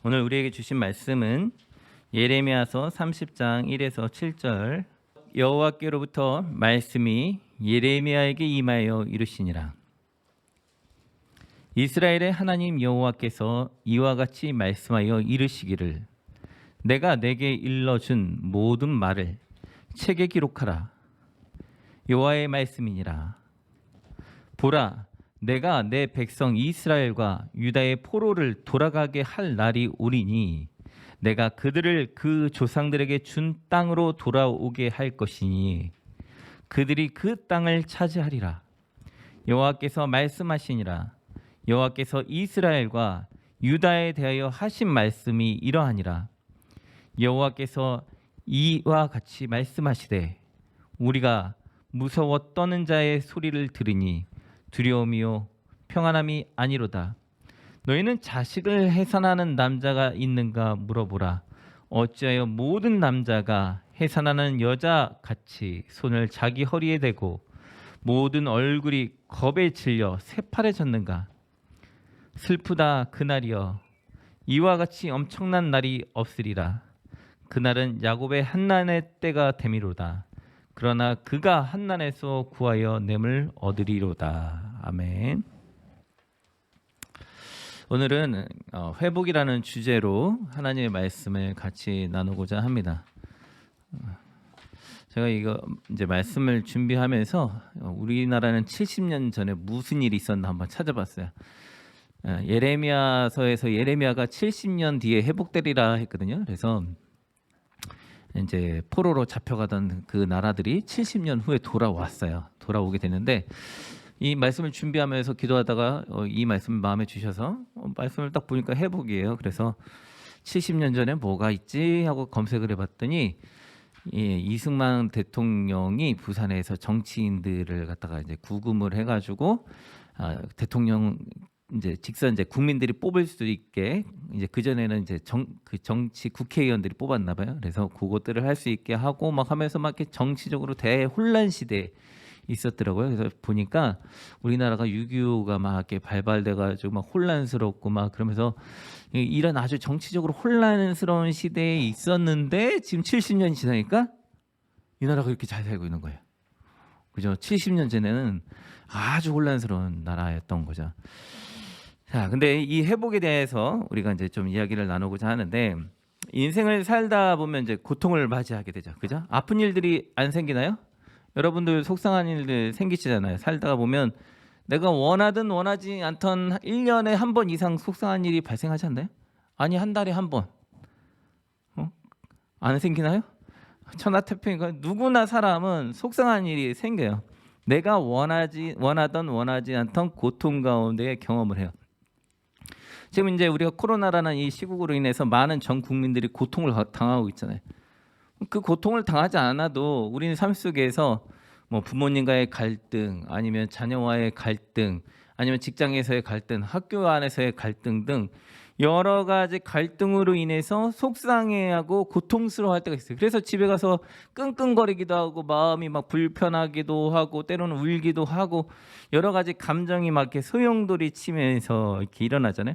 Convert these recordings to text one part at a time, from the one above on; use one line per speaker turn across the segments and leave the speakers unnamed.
오늘 우리에게 주신 말씀은 예레미야서 30장 1에서 7절. 여호와께로부터 말씀이 예레미야에게 임하여 이르시니라. 이스라엘의 하나님 여호와께서 이와 같이 말씀하여 이르시기를, 내가 내게 일러준 모든 말을 책에 기록하라. 여호와의 말씀이니라. 보라, 내가 내 백성 이스라엘과 유다의 포로를 돌아가게 할 날이 오리니 내가 그들을 그 조상들에게 준 땅으로 돌아오게 할 것이니 그들이 그 땅을 차지하리라. 여호와께서 말씀하시니라. 여호와께서 이스라엘과 유다에 대하여 하신 말씀이 이러하니라. 여호와께서 이와 같이 말씀하시되, 우리가 무서워 떠는 자의 소리를 들으니 두려움이요 평안함이 아니로다. 너희는 자식을 해산하는 남자가 있는가 물어보라. 어찌하여 모든 남자가 해산하는 여자같이 손을 자기 허리에 대고 모든 얼굴이 겁에 질려 새파래졌는가? 슬프다 그날이여. 이와 같이 엄청난 날이 없으리라. 그날은 야곱의 한난의 때가 됨이로다. 그러나 그가 한난에서 구하여 냄을 얻으리로다. 아멘. 오늘은 회복이라는 주제로 하나님의 말씀을 같이 나누고자 합니다. 제가 이거 이제 말씀을 준비하면서 우리나라는 70년 전에 무슨 일이 있었나 한번 찾아봤어요. 예레미야서에서 예레미야가 70년 뒤에 회복되리라 했거든요. 그래서 이제 포로로 잡혀가던 그 나라들이 70년 후에 돌아왔어요. 돌아오게 되는데 이 말씀을 준비하면서 기도하다가 이 말씀을 마음에 주셔서 말씀을 딱 보니까 회복이에요. 그래서 70년 전에 뭐가 있지 하고 검색을 해봤더니 이승만 대통령이 부산에서 정치인들을 갖다가 이제 구금을 해가지고 대통령 이제 직선 이제 국민들이 뽑을 수 있게 이제 그 전에는 이제 그 정치 국회의원들이 뽑았나 봐요. 그래서 그것들을 할 수 있게 하고 막 하면서 막 이렇게 정치적으로 대혼란 시대에 있었더라고요. 그래서 보니까 우리나라가 6.25가 막 이렇게 발발돼가지고 막 혼란스럽고 막 그러면서 이런 아주 정치적으로 혼란스러운 시대에 있었는데 지금 70년이 지나니까 이 나라가 이렇게 잘 살고 있는 거예요. 그죠? 70년 전에는 아주 혼란스러운 나라였던 거죠. 자, 근데 이 회복에 대해서 우리가 이제 좀 이야기를 나누고자 하는데, 인생을 살다 보면 이제 고통을 맞이하게 되죠. 그죠? 아픈 일들이 안 생기나요? 여러분들 속상한 일들 생기시잖아요. 살다가 보면 내가 원하든 원하지 않던 1년에 한 번 이상 속상한 일이 발생하지 않나요? 아니, 한 달에 한 번. 안 생기나요? 천하태평이니까 누구나 사람은 속상한 일이 생겨요. 내가 원하던 원하지 않던 고통 가운데 경험을 해요. 지금 이제 우리가 코로나라는 이 시국으로 인해서 많은 전 국민들이 고통을 당하고 있잖아요. 그 고통을 당하지 않아도 우리는 삶 속에서 뭐 부모님과의 갈등, 아니면 자녀와의 갈등, 아니면 직장에서의 갈등, 학교 안에서의 갈등 등 여러 가지 갈등으로 인해서 속상해하고 고통스러워할 때가 있어요. 그래서 집에 가서 끙끙거리기도 하고 마음이 막 불편하기도 하고 때로는 울기도 하고 여러 가지 감정이 막 이렇게 소용돌이 치면서 이렇게 일어나잖아요.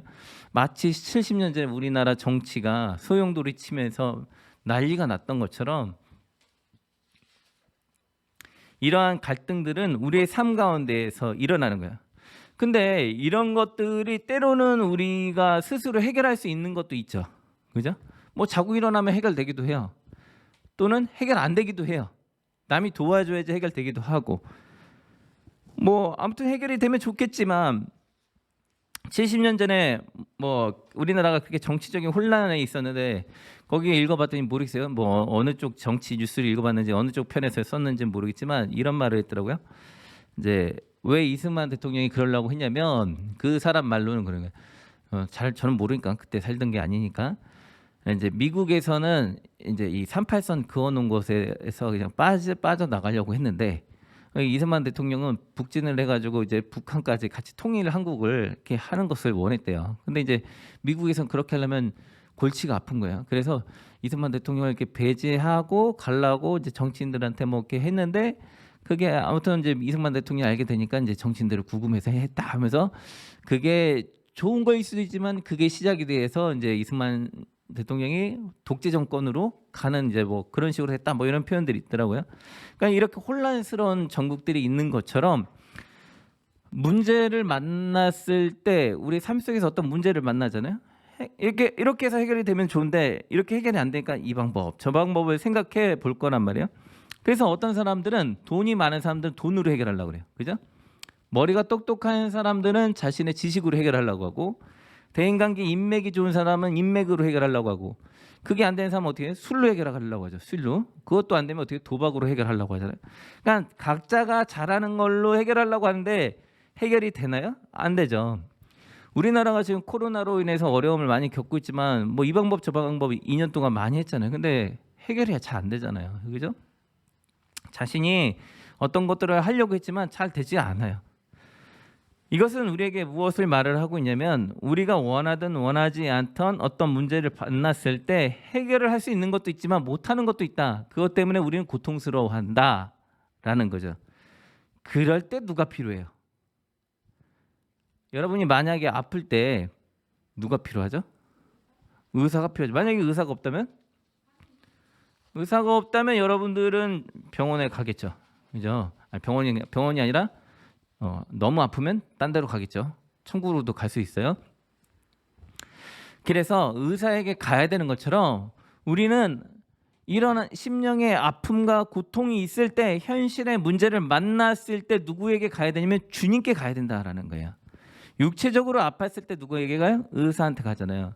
마치 70년 전에 우리나라 정치가 소용돌이 치면서 난리가 났던 것처럼 이러한 갈등들은 우리의 삶 가운데에서 일어나는 거야. 근데 이런 것들이 때로는 우리가 스스로 해결할 수 있는 것도 있죠. 그죠? 뭐 자고 일어나면 해결되기도 해요. 또는 해결 안 되기도 해요. 남이 도와줘야지 해결되기도 하고. 뭐 아무튼 해결이 되면 좋겠지만 70년 전에 뭐 우리나라가 그렇게 정치적인 혼란에 있었는데 거기에 읽어봤더니 모르겠어요. 뭐 어느 쪽 정치 뉴스를 읽어봤는지 어느 쪽 편에서 썼는지는 모르겠지만 이런 말을 했더라고요. 이제 왜 이승만 대통령이 그러려고 했냐면 그 사람 말로는 그런 거예요. 저는 모르니까 그때 살던 게 아니니까 이제 미국에서는 이제 이 38선 그어놓은 곳에서 그냥 빠져 나가려고 했는데 이승만 대통령은 북진을 해가지고 이제 북한까지 같이 통일 한국을 이렇게 하는 것을 원했대요. 근데 이제 미국에선 그렇게 하려면 골치가 아픈 거예요. 그래서 이승만 대통령을 이렇게 배제하고 가려고 이제 정치인들한테 뭐 이렇게 했는데 그게 아무튼 이제 이승만 대통령이 알게 되니까 이제 정치인들을 구금해서 했다 하면서 그게 좋은 거일 수도 있지만 그게 시작이 돼서 이제 이승만 대통령이 독재 정권으로 가는 이제 뭐 그런 식으로 했다 뭐 이런 표현들이 있더라고요. 그러니까 이렇게 혼란스러운 전국들이 있는 것처럼 문제를 만났을 때 우리 삶 속에서 어떤 문제를 만나잖아요. 이렇게 해서 해결이 되면 좋은데 이렇게 해결이 안 되니까 이 방법 저 방법을 생각해 볼 거란 말이에요. 그래서 어떤 사람들은 돈이 많은 사람들은 돈으로 해결하려고 그래요. 그죠? 머리가 똑똑한 사람들은 자신의 지식으로 해결하려고 하고 대인관계 인맥이 좋은 사람은 인맥으로 해결하려고 하고 그게 안 되는 사람은 어떻게 해요? 술로 해결하려고 하죠. 술로. 그것도 안 되면 어떻게 도박으로 해결하려고 하잖아요. 그러니까 각자가 잘하는 걸로 해결하려고 하는데 해결이 되나요? 안 되죠. 우리나라가 지금 코로나로 인해서 어려움을 많이 겪고 있지만 뭐 이 방법 저 방법 2년 동안 많이 했잖아요. 근데 해결이 잘 안 되잖아요. 그죠? 자신이 어떤 것들을 하려고 했지만 잘 되지 않아요. 이것은 우리에게 무엇을 말을 하고 있냐면 우리가 원하든 원하지 않던 어떤 문제를 만났을 때 해결을 할 수 있는 것도 있지만 못하는 것도 있다. 그것 때문에 우리는 고통스러워한다라는 거죠. 그럴 때 누가 필요해요? 여러분이 만약에 아플 때 누가 필요하죠? 의사가 필요하죠. 만약에 의사가 없다면? 의사가 없다면 여러분들은 병원에 가겠죠. 그죠? 병원이 아니라 너무 아프면 딴 데로 가겠죠. 천국으로도 갈 수 있어요. 그래서 의사에게 가야 되는 것처럼 우리는 이런 심령의 아픔과 고통이 있을 때 현실의 문제를 만났을 때 누구에게 가야 되냐면 주님께 가야 된다라는 거예요. 육체적으로 아팠을 때 누구에게 가요? 의사한테 가잖아요.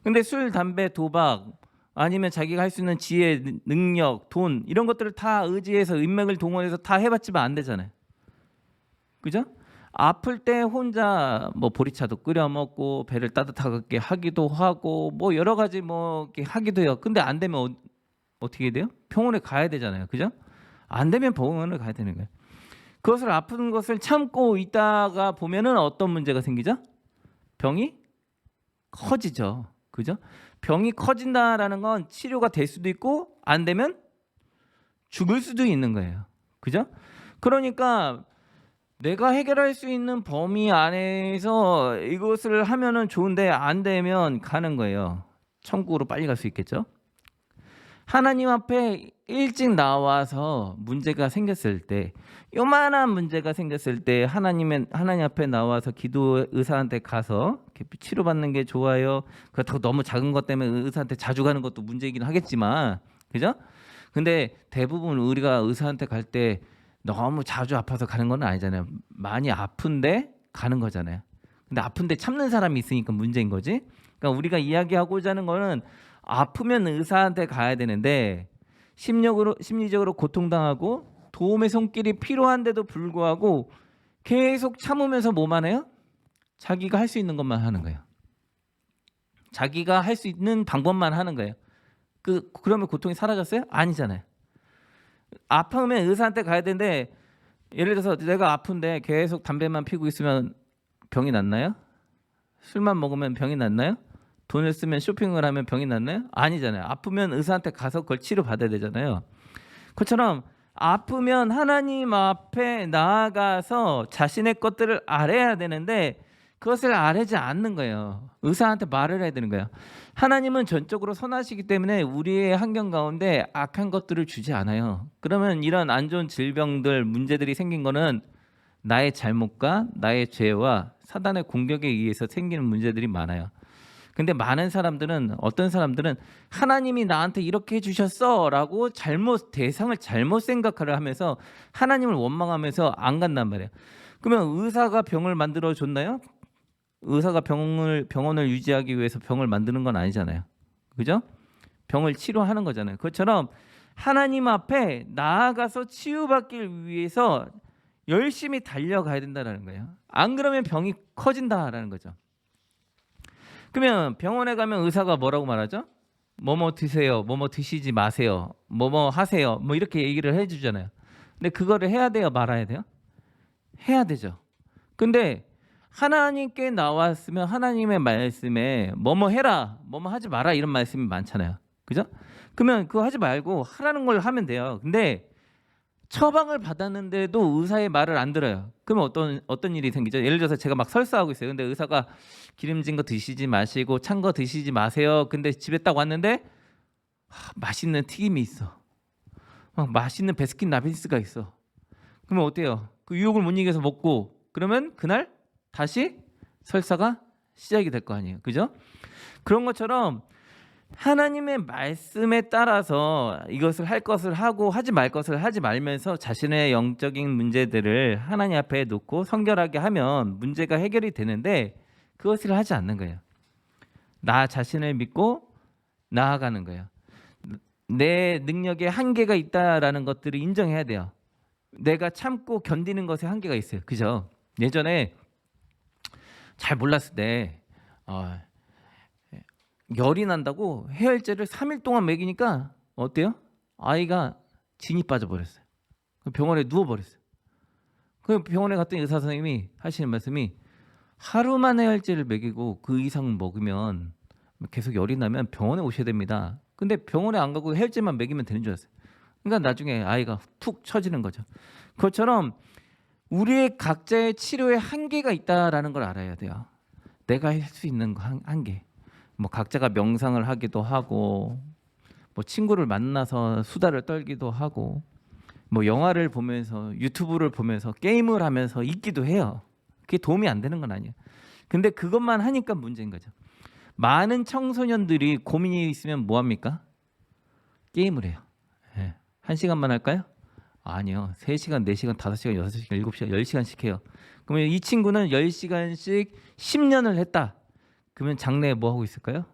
근데 술, 담배, 도박 아니면 자기가 할 수 있는 지혜, 능력, 돈 이런 것들을 다 의지해서 인맥을 동원해서 다 해봤지만 안 되잖아요. 그죠? 아플 때 혼자 뭐 보리차도 끓여 먹고 배를 따뜻하게 하기도 하고 뭐 여러 가지 뭐 이렇게 하기도 해요. 근데 안 되면 어떻게 돼요? 병원에 가야 되잖아요. 그죠? 안 되면 병원을 가야 되는 거예요. 그것을 아픈 것을 참고 있다가 보면은 어떤 문제가 생기죠? 병이 커지죠. 그죠? 병이 커진다라는 건 치료가 될 수도 있고 안 되면 죽을 수도 있는 거예요. 그죠? 그러니까 내가 해결할 수 있는 범위 안에서 이것을 하면은 좋은데 안 되면 가는 거예요. 천국으로 빨리 갈 수 있겠죠? 하나님 앞에 일찍 나와서 문제가 생겼을 때, 요만한 문제가 생겼을 때 하나님 앞에 나와서 기도 의사한테 가서 치료받는 게 좋아요. 그렇다고 너무 작은 것 때문에 의사한테 자주 가는 것도 문제이긴 하겠지만, 그죠? 근데 대부분 우리가 의사한테 갈 때 너무 자주 아파서 가는 건 아니잖아요. 많이 아픈데 가는 거잖아요. 근데 아픈데 참는 사람이 있으니까 문제인 거지. 그러니까 우리가 이야기하고자 하는 거는 아프면 의사한테 가야 되는데 심리적으로 고통당하고 도움의 손길이 필요한데도 불구하고 계속 참으면서 뭐만 해요? 자기가 할 수 있는 것만 하는 거예요. 자기가 할 수 있는 방법만 하는 거예요. 그러면 고통이 사라졌어요? 아니잖아요. 아프면 의사한테 가야 되는데 예를 들어서 내가 아픈데 계속 담배만 피우고 있으면 병이 낫나요? 술만 먹으면 병이 낫나요? 돈을 쓰면 쇼핑을 하면 병이 낫나요? 아니잖아요. 아프면 의사한테 가서 그걸 치료받아야 되잖아요. 그것처럼 아프면 하나님 앞에 나아가서 자신의 것들을 알아야 되는데 그것을 알지 않는 거예요. 의사한테 말을 해야 되는 거예요. 하나님은 전적으로 선하시기 때문에 우리의 환경 가운데 악한 것들을 주지 않아요. 그러면 이런 안 좋은 질병들, 문제들이 생긴 거는 나의 잘못과 나의 죄와 사단의 공격에 의해서 생기는 문제들이 많아요. 근데 많은 사람들은 어떤 사람들은 하나님이 나한테 이렇게 해주셨어 라고 대상을 잘못 생각을 하면서 하나님을 원망하면서 안 간단 말이에요. 그러면 의사가 병을 만들어 줬나요? 의사가 병원을 유지하기 위해서 병을 만드는 건 아니잖아요. 그죠? 병을 치료하는 거잖아요. 그것처럼 하나님 앞에 나아가서 치유받기 위해서 열심히 달려가야 된다는 거예요. 안 그러면 병이 커진다라는 거죠. 그러면 병원에 가면 의사가 뭐라고 말하죠? 뭐뭐 드세요, 뭐뭐 드시지 마세요, 뭐뭐 하세요, 뭐 이렇게 얘기를 해주잖아요. 근데 그거를 해야 돼요, 말아야 돼요? 해야 되죠. 근데 하나님께 나왔으면 하나님의 말씀에 뭐뭐 해라, 뭐뭐 하지 마라 이런 말씀이 많잖아요. 그죠? 그러면 그거 하지 말고 하라는 걸 하면 돼요. 근데 처방을 받았는데도 의사의 말을 안 들어요. 그러면 어떤 일이 생기죠? 예를 들어서 제가 막 설사하고 있어요. 근데 의사가 기름진 거 드시지 마시고 찬 거 드시지 마세요. 근데 집에 딱 왔는데 맛있는 튀김이 있어. 맛있는 베스킨 라빈스가 있어. 그러면 어때요? 그 유혹을 못 이겨서 먹고 그러면 그날 다시 설사가 시작이 될 거 아니에요. 그죠? 그런 것처럼 하나님의 말씀에 따라서 이것을 할 것을 하고 하지 말 것을 하지 말면서 자신의 영적인 문제들을 하나님 앞에 놓고 성결하게 하면 문제가 해결이 되는데 그것을 하지 않는 거예요. 나 자신을 믿고 나아가는 거예요. 내 능력에 한계가 있다라는 것들을 인정해야 돼요. 내가 참고 견디는 것에 한계가 있어요. 그죠? 예전에 잘 몰랐을 때 열이 난다고 해열제를 3일 동안 먹이니까 어때요? 아이가 진이 빠져버렸어요. 병원에 누워버렸어요. 그 병원에 갔더니 의사 선생님이 하시는 말씀이 하루만 해열제를 먹이고 그 이상 먹으면 계속 열이 나면 병원에 오셔야 됩니다. 근데 병원에 안 가고 해열제만 먹이면 되는 줄 알았어요. 그러니까 나중에 아이가 툭 처지는 거죠. 그것처럼 우리의 각자의 치료에 한계가 있다라는 걸 알아야 돼요. 내가 할 수 있는 한계. 뭐 각자가 명상을 하기도 하고 뭐 친구를 만나서 수다를 떨기도 하고 뭐 영화를 보면서 유튜브를 보면서 게임을 하면서 있기도 해요. 그게 도움이 안 되는 건 아니에요. 근데 그것만 하니까 문제인 거죠. 많은 청소년들이 고민이 있으면 뭐 합니까? 게임을 해요. 1시간만 할까요? 아니요. 3시간, 4시간, 5시간, 6시간, 7시간, 10시간씩 해요. 그러면 이 친구는 10시간씩 10년을 했다. 그러면 장래에 뭐 하고 있을까요?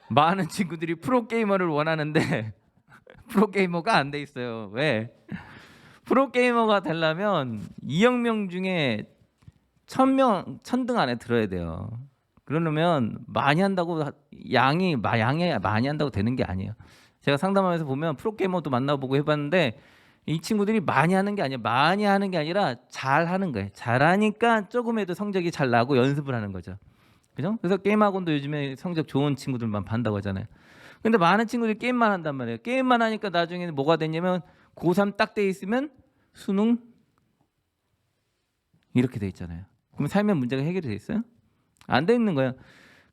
많은 친구들이 프로게이머를 원하는데 프로게이머가 안 돼 있어요. 왜? 프로게이머가 되려면 2억 명 중에 1000등 안에 들어야 돼요. 그러려면 많이 한다고 양이 많이 한다고 되는 게 아니에요. 제가 상담하면서 보면 프로게이머도 만나보고 해봤는데 이 친구들이 많이 하는 게 아니에요. 많이 하는 게 아니라 잘 하는 거예요. 잘하니까 조금해도 성적이 잘 나고 연습을 하는 거죠. 그죠? 그래서 게임 학원도 요즘에 성적 좋은 친구들만 반다고 하잖아요. 근데 많은 친구들이 게임만 한단 말이에요. 게임만 하니까 나중에는 뭐가 됐냐면 고3 딱 돼 있으면 수능 이렇게 돼 있잖아요. 그럼 삶의 문제가 해결이 돼 있어요? 안 돼 있는 거예요.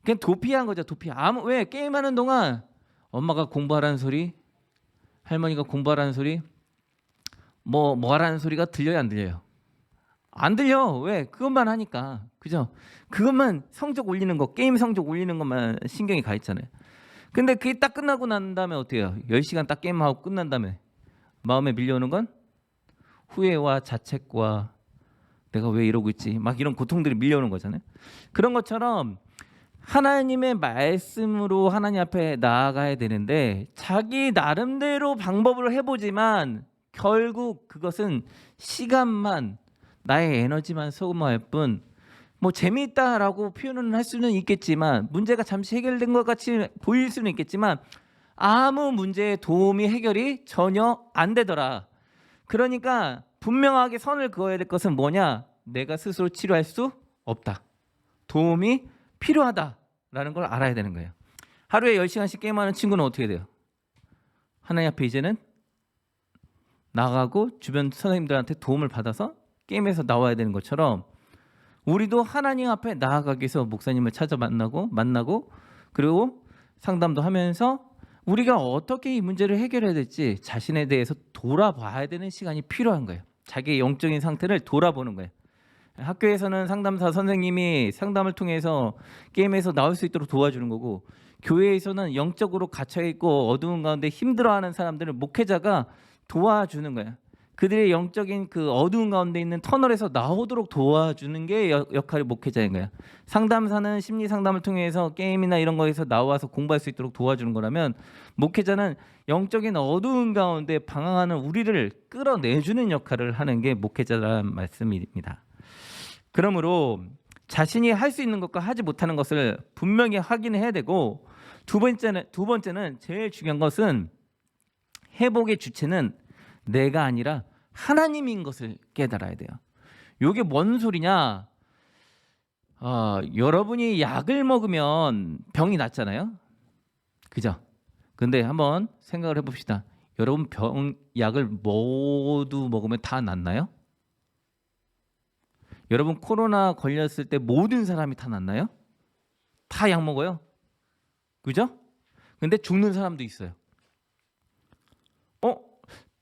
그냥 도피한 거죠. 도피. 왜 게임하는 동안 엄마가 공부하라는 소리, 할머니가 공부하라는 소리, 뭐 하라는 소리가 들려요, 안 들려요? 안 들려. 왜? 그것만 하니까. 그죠? 그것만 성적 올리는 거, 게임 성적 올리는 것만 신경이 가 있잖아요. 근데 그게 딱 끝나고 난 다음에 어떻게 해요? 10시간 딱 게임하고 끝난 다음에 마음에 밀려오는 건 후회와 자책과 내가 왜 이러고 있지? 막 이런 고통들이 밀려오는 거잖아요. 그런 것처럼 하나님의 말씀으로 하나님 앞에 나아가야 되는데 자기 나름대로 방법을 해보지만 결국 그것은 시간만 나의 에너지만 소모할 뿐 뭐 재미있다라고 표현은 할 수는 있겠지만 문제가 잠시 해결된 것 같이 보일 수는 있겠지만 아무 문제의 도움이 해결이 전혀 안 되더라. 그러니까 분명하게 선을 그어야 될 것은 뭐냐? 내가 스스로 치료할 수 없다. 도움이 필요하다라는 걸 알아야 되는 거예요. 하루에 10시간씩 게임하는 친구는 어떻게 돼요? 하나님 앞에 이제는 나가고 주변 선생님들한테 도움을 받아서 게임에서 나와야 되는 것처럼 우리도 하나님 앞에 나아가기 위해서 목사님을 찾아 만나고 그리고 상담도 하면서 우리가 어떻게 이 문제를 해결해야 될지 자신에 대해서 돌아봐야 되는 시간이 필요한 거예요. 자기의 영적인 상태를 돌아보는 거예요. 학교에서는 상담사 선생님이 상담을 통해서 게임에서 나올 수 있도록 도와주는 거고 교회에서는 영적으로 갇혀있고 어두운 가운데 힘들어하는 사람들을 목회자가 도와주는 거예요. 그들의 영적인 그 어두운 가운데 있는 터널에서 나오도록 도와주는 게 역할이 목회자인 거예요. 상담사는 심리 상담을 통해서 게임이나 이런 거에서 나와서 공부할 수 있도록 도와주는 거라면 목회자는 영적인 어두운 가운데 방황하는 우리를 끌어내주는 역할을 하는 게 목회자라는 말씀입니다. 그러므로 자신이 할 수 있는 것과 하지 못하는 것을 분명히 확인해야 되고 두 번째는 제일 중요한 것은 회복의 주체는 내가 아니라 하나님인 것을 깨달아야 돼요. 이게 뭔 소리냐? 여러분이 약을 먹으면 병이 낫잖아요. 그죠? 근데 한번 생각을 해봅시다. 여러분 약을 모두 먹으면 다 낫나요? 여러분 코로나 걸렸을 때 모든 사람이 다 낫나요? 다 약 먹어요. 그죠? 근데 죽는 사람도 있어요.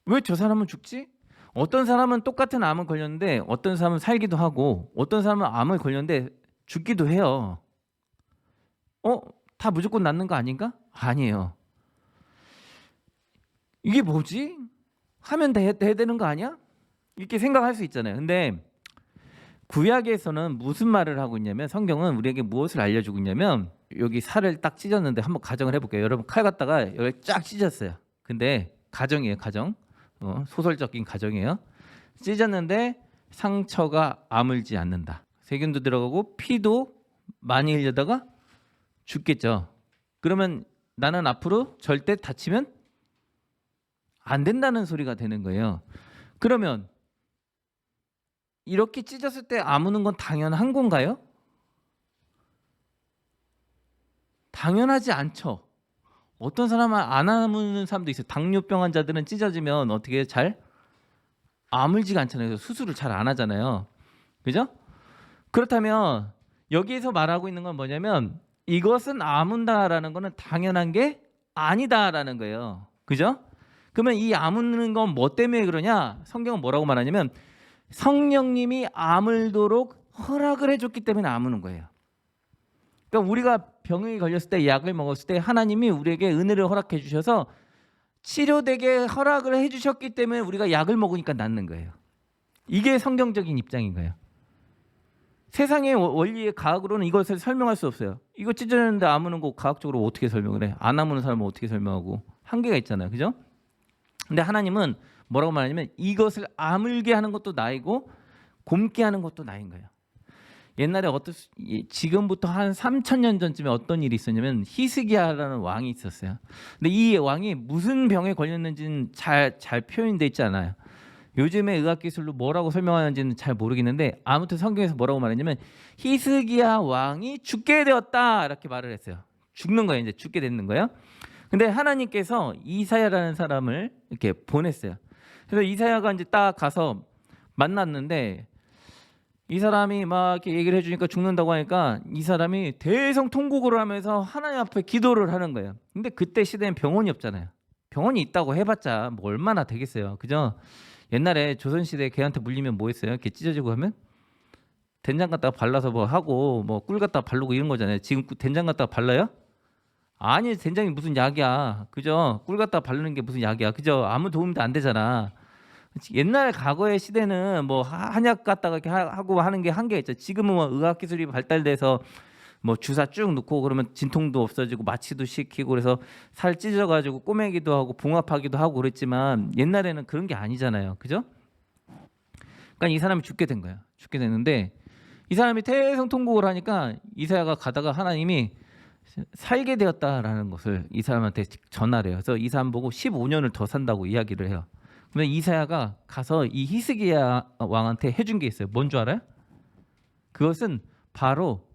왜 저 사람은 죽지? 어떤 사람은 똑같은 암을 걸렸는데 어떤 사람은 살기도 하고 어떤 사람은 암을 걸렸는데 죽기도 해요. 다 무조건 낫는 거 아닌가? 아니에요. 이게 뭐지? 하면 해야 되는 거 아니야? 이렇게 생각할 수 있잖아요. 근데 구약에서는 무슨 말을 하고 있냐면 성경은 우리에게 무엇을 알려주고 있냐면 여기 살을 딱 찢었는데 한번 가정을 해볼게요. 여러분 칼 갖다가 여기 쫙 찢었어요. 근데 가정이에요. 가정. 소설적인 가정이에요. 찢었는데 상처가 아물지 않는다. 세균도 들어가고 피도 많이 흘려다가 죽겠죠. 그러면 나는 앞으로 절대 다치면 안 된다는 소리가 되는 거예요. 그러면 이렇게 찢었을 때 아무는 건 당연한 건가요? 당연하지 않죠. 어떤 사람은 안 아무는 사람도 있어요. 당뇨병 환자들은 찢어지면 어떻게 잘 아물지가 않잖아요. 그래서 수술을 잘 안 하잖아요. 그죠? 그렇다면 여기에서 말하고 있는 건 뭐냐면 이것은 아문다라는 거는 당연한 게 아니다라는 거예요. 그죠? 그러면 이 아무는 건 뭐 때문에 그러냐? 성경은 뭐라고 말하냐면 성령님이 아물도록 허락을 해줬기 때문에 아무는 거예요. 그러니까 우리가 병에 걸렸을 때 약을 먹었을 때 하나님이 우리에게 은혜를 허락해 주셔서 치료되게 허락을 해주셨기 때문에 우리가 약을 먹으니까 낫는 거예요. 이게 성경적인 입장인 거예요. 세상의 원리의 과학으로는 이것을 설명할 수 없어요. 이거 찢어졌는데 아무는 거 과학적으로 어떻게 설명을 해? 안 아무는 사람은 어떻게 설명하고 한계가 있잖아요. 그죠? 근데 하나님은 뭐라고 말하냐면 이것을 아물게 하는 것도 나이고 곪게 하는 것도 나인 거예요. 옛날에 지금부터 한 3,000년 전쯤에 어떤 일이 있었냐면 히스기야라는 왕이 있었어요. 근데 이 왕이 무슨 병에 걸렸는지는 잘 표현돼 있지 않아요. 요즘의 의학 기술로 뭐라고 설명하는지는 잘 모르겠는데 아무튼 성경에서 뭐라고 말했냐면 히스기야 왕이 죽게 되었다 이렇게 말을 했어요. 죽는 거예요. 이제 죽게 되는 거예요. 근데 하나님께서 이사야라는 사람을 이렇게 보냈어요. 그래서 이사야가 이제 딱 가서 만났는데 이 사람이 막 이렇게 얘기를 해주니까 죽는다고 하니까 이 사람이 대성통곡을 하면서 하나님 앞에 기도를 하는 거예요. 근데 그때 시대엔 병원이 없잖아요. 병원이 있다고 해봤자 뭐 얼마나 되겠어요. 그죠? 옛날에 조선시대에 걔한테 물리면 뭐 했어요? 이렇게 찢어지고 하면 된장 갖다가 발라서 뭐 하고 뭐 꿀 갖다가 바르고 이런 거잖아요. 지금 된장 갖다가 발라요? 아니 된장이 무슨 약이야. 그죠? 꿀 갖다가 바르는 게 무슨 약이야. 그죠? 아무 도움도 안 되잖아. 옛날 과거의 시대는 뭐 한약 갖다가 이렇게 하고 하는 게 한계가 있죠. 지금은 뭐 의학 기술이 발달돼서 뭐 주사 쭉 넣고 그러면 진통도 없어지고 마취도 시키고 그래서 살 찢어가지고 꼬매기도 하고 봉합하기도 하고 그랬지만 옛날에는 그런 게 아니잖아요. 그죠? 그러니까 이 사람이 죽게 된 거야. 죽게 됐는데 이 사람이 대성통곡을 하니까 이사야가 가다가 하나님이 살게 되었다라는 것을 이 사람한테 전하래요. 그래서 이 사람 보고 15년을 더 산다고 이야기를 해요. 그러면 이사야가 가서 이 히스기야 왕한테 해준 게 있어요. 뭔 줄 알아요? 그것은 바로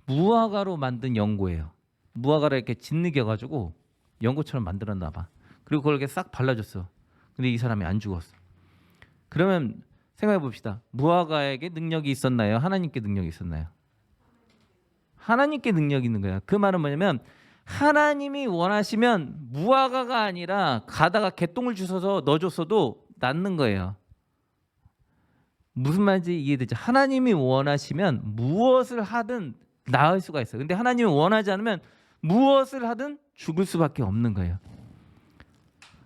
무화과로 만든 연고예요. 무화과를 이렇게 짓누겨가지고 연고처럼 만들었나 봐. 그리고 그걸 이렇게 싹 발라줬어. 근데 이 사람이 안 죽었어. 그러면 생각해 봅시다. 무화과에게 능력이 있었나요? 하나님께 능력이 있었나요? 하나님께 능력이 있는 거야. 그 말은 뭐냐면 하나님이 원하시면 무화과가 아니라 가다가 개똥을 주워서 넣어줬어도 낫는 거예요. 무슨 말인지 이해되죠? 하나님이 원하시면 무엇을 하든 나을 수가 있어요. 근데 하나님이 원하지 않으면 무엇을 하든 죽을 수밖에 없는 거예요.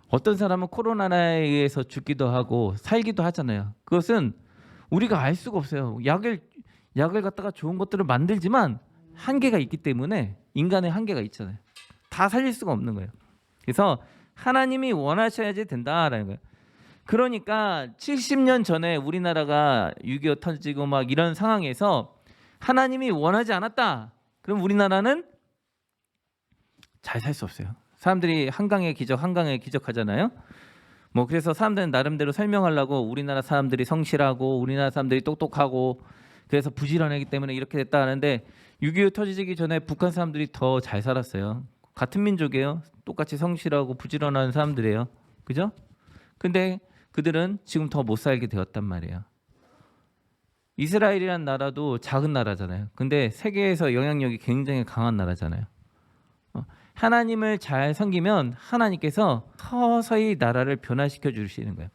어떤 사람은 코로나에 의해서 죽기도 하고 살기도 하잖아요. 그것은 우리가 알 수가 없어요. 약을 갖다가 좋은 것들을 만들지만 한계가 있기 때문에 인간의 한계가 있잖아요. 다 살릴 수가 없는 거예요. 그래서 하나님이 원하셔야지 된다라는 거예요. 그러니까 70년 전에 우리나라가 6.25 터지고 막 이런 상황에서 하나님이 원하지 않았다. 그럼 우리나라는 잘 살 수 없어요. 사람들이 한강의 기적 하잖아요. 뭐 그래서 사람들은 나름대로 설명하려고 우리나라 사람들이 성실하고 우리나라 사람들이 똑똑하고 그래서 부지런하기 때문에 이렇게 됐다 하는데 6.25 터지기 전에 북한 사람들이 더 잘 살았어요. 같은 민족이에요. 똑같이 성실하고 부지런한 사람들이에요. 그죠? 근데 그들은 지금 더 못 살게 되었단 말이에요. 이스라엘이란 나라도 작은 나라잖아요. 근데 세계에서 영향력이 굉장히 강한 나라잖아요. 하나님을 잘 섬기면 하나님께서 서서히 나라를 변화시켜 주시는 거예요.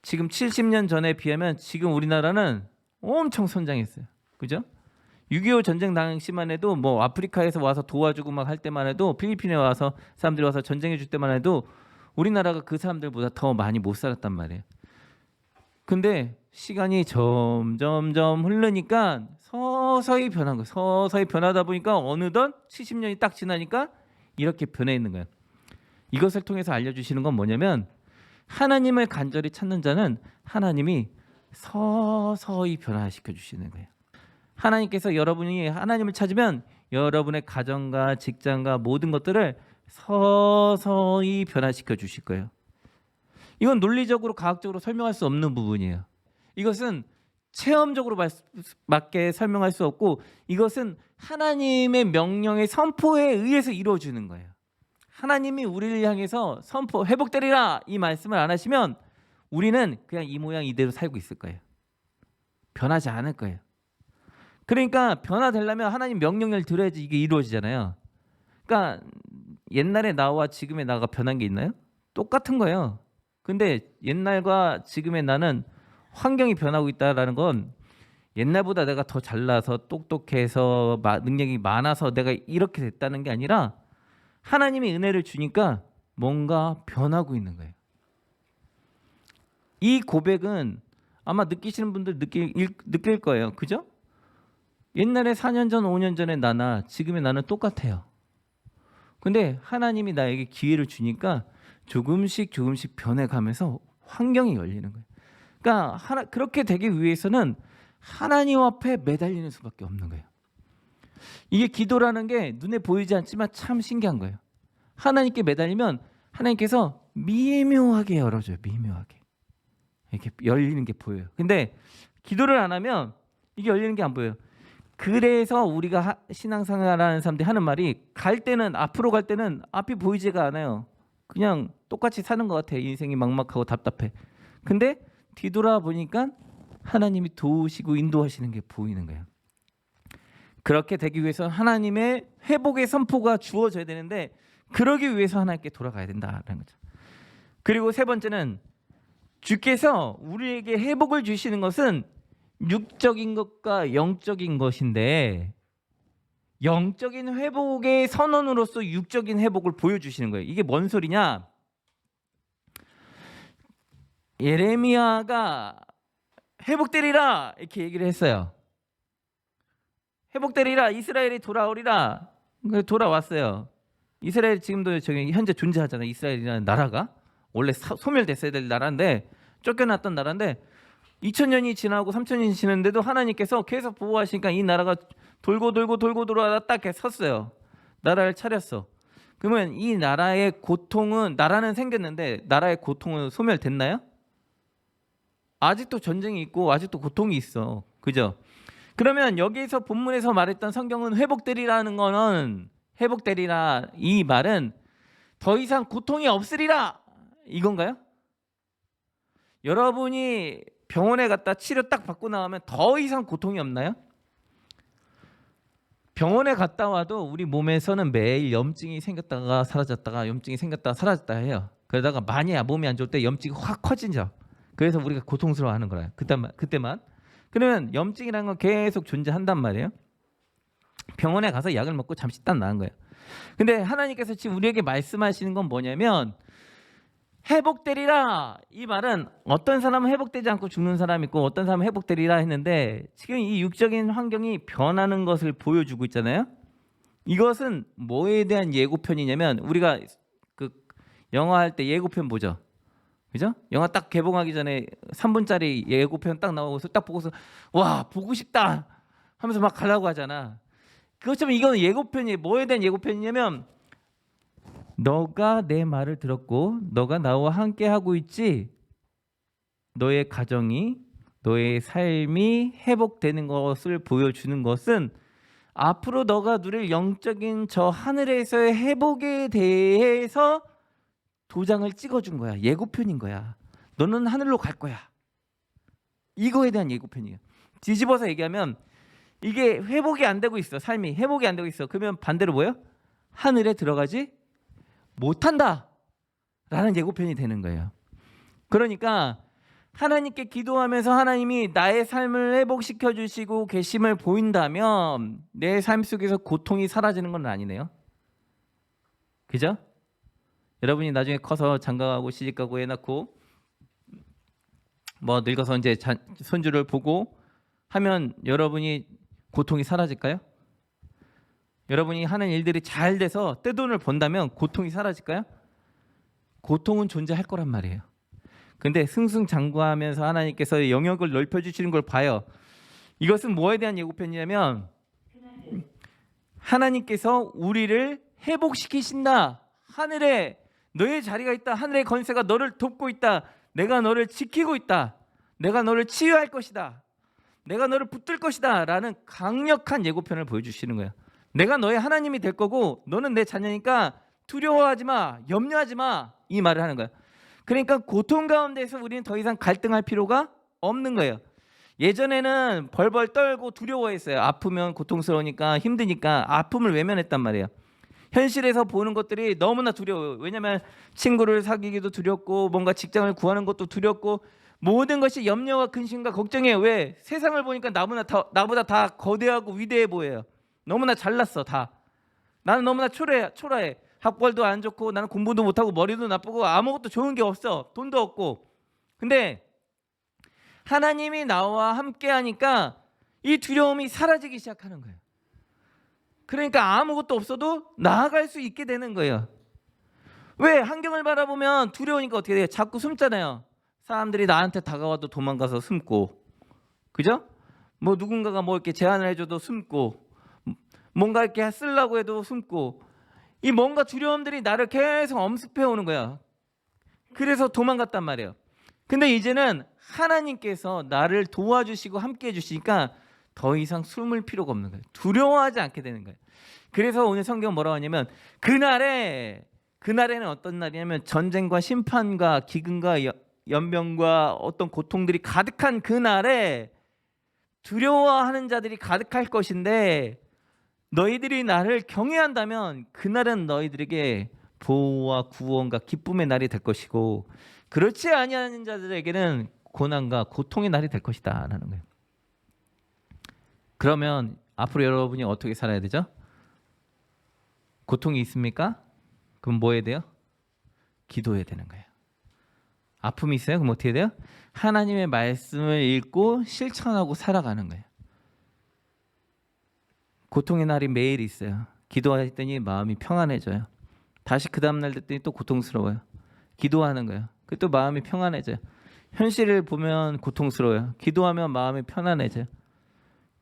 지금 70년 전에 비하면 지금 우리나라는 엄청 성장했어요. 그죠? 6.25 전쟁 당시만 해도 뭐 아프리카에서 와서 도와주고 막 할 때만 해도 필리핀에 와서 사람들이 와서 전쟁해 줄 때만 해도 우리나라가 그 사람들보다 더 많이 못 살았단 말이에요. 근데 시간이 점점점 흐르니까 서서히 변한 거예요. 서서히 변하다 보니까 어느덧 70년이 딱 지나니까 이렇게 변해 있는 거예요. 이것을 통해서 알려주시는 건 뭐냐면 하나님을 간절히 찾는 자는 하나님이 서서히 변화시켜 주시는 거예요. 하나님께서 여러분이 하나님을 찾으면 여러분의 가정과 직장과 모든 것들을 서서히 변화시켜 주실 거예요. 이건 논리적으로 과학적으로 설명할 수 없는 부분이에요. 이것은 체험적으로 맞게 설명할 수 없고 이것은 하나님의 명령의 선포에 의해서 이루어지는 거예요. 하나님이 우리를 향해서 선포 회복되리라 이 말씀을 안 하시면 우리는 그냥 이 모양 이대로 살고 있을 거예요. 변하지 않을 거예요. 그러니까 변화되려면 하나님 명령을 들어야지 이게 이루어지잖아요. 그러니까 옛날의 나와 지금의 나가 변한 게 있나요? 똑같은 거예요. 근데 옛날과 지금의 나는 환경이 변하고 있다라는 건 옛날보다 내가 더 잘나서 똑똑해서 능력이 많아서 내가 이렇게 됐다는 게 아니라 하나님이 은혜를 주니까 뭔가 변하고 있는 거예요. 이 고백은 아마 느끼시는 분들 느낄 거예요. 그죠? 옛날에 4년 전, 5년 전에 나나 지금의 나는 똑같아요. 근데 하나님이 나에게 기회를 주니까 조금씩 변해가면서 환경이 열리는 거예요. 그러니까 그렇게 되기 위해서는 하나님 앞에 매달리는 수밖에 없는 거예요. 이게 기도라는 게 눈에 보이지 않지만 참 신기한 거예요. 하나님께 매달리면 하나님께서 미묘하게 열어줘요. 미묘하게. 이렇게 열리는 게 보여요. 근데 기도를 안 하면 이게 열리는 게 안 보여요. 그래서 우리가 신앙생활하는 사람들이 하는 말이 앞으로 갈 때는 앞이 보이지가 않아요. 그냥 똑같이 사는 것 같아. 인생이 막막하고 답답해. 근데 뒤돌아보니까 하나님이 도우시고 인도하시는 게 보이는 거예요. 그렇게 되기 위해서 하나님의 회복의 선포가 주어져야 되는데 그러기 위해서 하나님께 돌아가야 된다는 거죠. 그리고 세 번째는 주께서 우리에게 회복을 주시는 것은 육적인 것과 영적인 것인데 영적인 회복의 선언으로서 육적인 회복을 보여주시는 거예요. 이게 뭔 소리냐? 예레미야가 회복되리라 이렇게 얘기를 했어요. 회복되리라, 이스라엘이 돌아오리라. 돌아왔어요. 이스라엘 지금도 저기 현재 존재하잖아요. 이스라엘이라는 나라가 원래 소멸됐어야 될 나라인데 쫓겨났던 나라인데 2000년이 지나고 3000년이 지났는데도 하나님께서 계속 보호하시니까 이 나라가 돌고 돌아다 딱 섰어요. 나라를 차렸어. 그러면 이 나라의 고통은 나라는 생겼는데 나라의 고통은 소멸됐나요? 아직도 전쟁이 있고 아직도 고통이 있어. 그죠? 그러면 여기에서 본문에서 말했던 성경은 회복되리라는 거는 회복되리라 이 말은 더 이상 고통이 없으리라 이건가요? 여러분이 병원에 갔다 치료 딱 받고 나오면 더 이상 고통이 없나요? 병원에 갔다 와도 우리 몸에서는 매일 염증이 생겼다가 사라졌다가 염증이 생겼다가 사라졌다 해요. 그러다가 많이 몸이 안 좋을 때 염증이 확 커지죠. 그래서 우리가 고통스러워하는 거예요. 그때만. 그러면 염증이라는 건 계속 존재한단 말이에요. 병원에 가서 약을 먹고 잠시 딱 나은 거예요. 근데 하나님께서 지금 우리에게 말씀하시는 건 뭐냐면 회복되리라 이 말은 어떤 사람은 회복되지 않고 죽는 사람이 있고 어떤 사람은 회복되리라 했는데 지금 이 육적인 환경이 변하는 것을 보여주고 있잖아요. 이것은 뭐에 대한 예고편이냐면 우리가 그 영화 할 때 예고편 보죠. 그죠? 영화 딱 개봉하기 전에 3분짜리 예고편 딱 나오고서 딱 보고서 와 보고 싶다 하면서 막 가려고 하잖아. 그것처럼 이거는 예고편이 뭐에 대한 예고편이냐면 너가 내 말을 들었고 너가 나와 함께 하고 있지. 너의 가정이 너의 삶이 회복되는 것을 보여주는 것은 앞으로 너가 누릴 영적인 저 하늘에서의 회복에 대해서 도장을 찍어준 거야. 예고편인 거야. 너는 하늘로 갈 거야. 이거에 대한 예고편이에요. 뒤집어서 얘기하면 이게 회복이 안 되고 있어. 삶이 회복이 안 되고 있어. 그러면 반대로 뭐예요? 하늘에 들어가지 못한다 라는 예고편이 되는 거예요. 그러니까 하나님께 기도하면서 하나님이 나의 삶을 회복시켜 주시고 계심을 보인다면 내 삶 속에서 고통이 사라지는 건 아니네요. 그죠? 여러분이 나중에 커서 장가가고 시집가고 애 낳고 뭐 늙어서 이제 손주를 보고 하면 여러분이 고통이 사라질까요? 여러분이 하는 일들이 잘 돼서 떼돈을 번다면 고통이 사라질까요? 고통은 존재할 거란 말이에요. 근데 승승장구하면서 하나님께서 영역을 넓혀주시는 걸 봐요. 이것은 뭐에 대한 예고편이냐면 하나님께서 우리를 회복시키신다. 하늘에 너의 자리가 있다. 하늘의 권세가 너를 돕고 있다. 내가 너를 지키고 있다. 내가 너를 치유할 것이다. 내가 너를 붙들 것이다 라는 강력한 예고편을 보여주시는 거예요. 내가 너의 하나님이 될 거고 너는 내 자녀니까 두려워하지 마. 염려하지 마. 이 말을 하는 거예요. 그러니까 고통 가운데서 우리는 더 이상 갈등할 필요가 없는 거예요. 예전에는 벌벌 떨고 두려워했어요. 아프면 고통스러우니까 힘드니까 아픔을 외면했단 말이에요. 현실에서 보는 것들이 너무나 두려워요. 왜냐하면 친구를 사귀기도 두렵고 뭔가 직장을 구하는 것도 두렵고 모든 것이 염려와 근심과 걱정이에요. 왜? 세상을 보니까 나보다 다 거대하고 위대해 보여요. 너무나 잘났어 다. 나는 너무나 초라해. 학벌도 안 좋고 나는 공부도 못하고 머리도 나쁘고 아무것도 좋은 게 없어. 돈도 없고. 근데 하나님이 나와 함께 하니까 이 두려움이 사라지기 시작하는 거예요. 그러니까 아무것도 없어도 나아갈 수 있게 되는 거예요. 왜? 환경을 바라보면 두려우니까 어떻게 돼요? 자꾸 숨잖아요. 사람들이 나한테 다가와도 도망가서 숨고, 그죠? 뭐 누군가가 뭐 이렇게 제안을 해줘도 숨고, 뭔가 이렇게 쓰려고 해도 숨고, 이 뭔가 두려움들이 나를 계속 엄습해 오는 거야. 그래서 도망갔단 말이에요. 근데 이제는 하나님께서 나를 도와주시고 함께 해주시니까 더 이상 숨을 필요가 없는 거예요. 두려워하지 않게 되는 거예요. 그래서 오늘 성경 뭐라고 하냐면 그날에는 어떤 날이냐면 전쟁과 심판과 기근과 연병과 어떤 고통들이 가득한 그날에 두려워하는 자들이 가득할 것인데 너희들이 나를 경외한다면 그날은 너희들에게 보호와 구원과 기쁨의 날이 될 것이고 그렇지 아니하는 자들에게는 고난과 고통의 날이 될 것이다 라는 거예요. 그러면 앞으로 여러분이 어떻게 살아야 되죠? 고통이 있습니까? 그럼 뭐 해야 돼요? 기도해야 되는 거예요. 아픔이 있어요? 그럼 어떻게 돼요? 하나님의 말씀을 읽고 실천하고 살아가는 거예요. 고통의 날이 매일 있어요. 기도했더니 마음이 평안해져요. 다시 그 다음 날 됐더니 또 고통스러워요. 기도하는 거예요. 그 또 마음이 평안해져요. 현실을 보면 고통스러워요. 기도하면 마음이 편안해져요.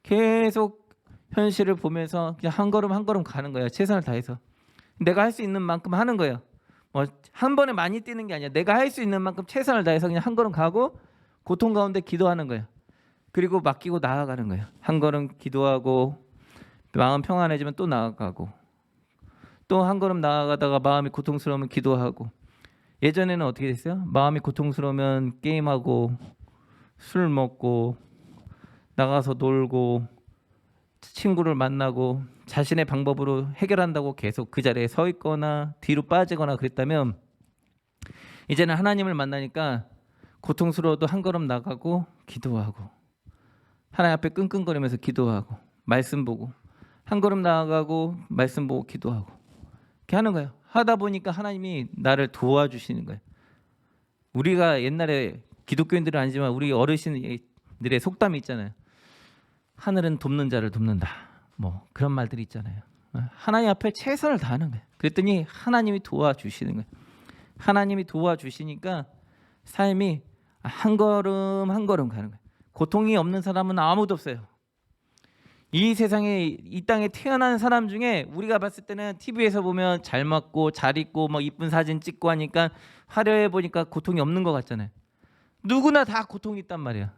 계속 현실을 보면서 그냥 한 걸음 한 걸음 가는 거예요. 최선을 다해서. 내가 할 수 있는 만큼 하는 거예요. 한 번에 많이 뛰는 게 아니야. 내가 할 수 있는 만큼 최선을 다해서 그냥 한 걸음 가고 고통 가운데 기도하는 거예요. 그리고 맡기고 나아가는 거예요. 한 걸음 기도하고 마음 평안해지면 또 나아가고 또 한 걸음 나아가다가 마음이 고통스러우면 기도하고 예전에는 어떻게 됐어요? 마음이 고통스러우면 게임하고 술 먹고 나가서 놀고 친구를 만나고 자신의 방법으로 해결한다고 계속 그 자리에 서 있거나 뒤로 빠지거나 그랬다면 이제는 하나님을 만나니까 고통스러워도 한 걸음 나가고 기도하고 하나님 앞에 끙끙거리면서 기도하고 말씀 보고 한 걸음 나아가고 말씀 보고 기도하고 이렇게 하는 거예요. 하다 보니까 하나님이 나를 도와주시는 거예요. 우리가 옛날에 기독교인들은 아니지만 우리 어르신들의 속담이 있잖아요. 하늘은 돕는 자를 돕는다. 뭐 그런 말들이 있잖아요. 하나님 앞에 최선을 다하는 거예요. 그랬더니 하나님이 도와주시는 거예요. 하나님이 도와주시니까 삶이 한 걸음 한 걸음 가는 거예요. 고통이 없는 사람은 아무도 없어요. 이 세상에 이 땅에 태어난 사람 중에 우리가 봤을 때는 TV에서 보면 잘 맞고 잘 입고 뭐 이쁜 사진 찍고 하니까 화려해 보니까 고통이 없는 것 같잖아요. 누구나 다 고통이 있단 말이야.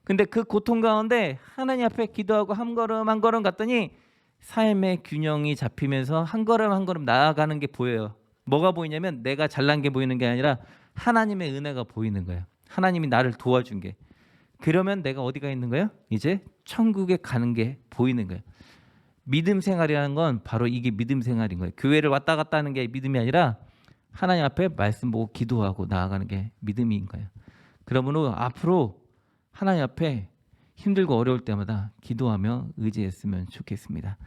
근데 그 고통 가운데 하나님 앞에 기도하고 한 걸음 한 걸음 갔더니 삶의 균형이 잡히면서 한 걸음 한 걸음 나아가는 게 보여요. 뭐가 보이냐면 내가 잘난 게 보이는 게 아니라 하나님의 은혜가 보이는 거예요. 하나님이 나를 도와준 게. 그러면 내가 어디가 있는 거예요? 이제 천국에 가는 게 보이는 거예요. 믿음 생활이라는 건 바로 이게 믿음 생활인 거예요. 교회를 왔다 갔다 하는 게 믿음이 아니라 하나님 앞에 말씀 보고 기도하고 나아가는 게 믿음인 거예요. 그러므로 앞으로 하나님 앞에 힘들고 어려울 때마다 기도하며 의지했으면 좋겠습니다.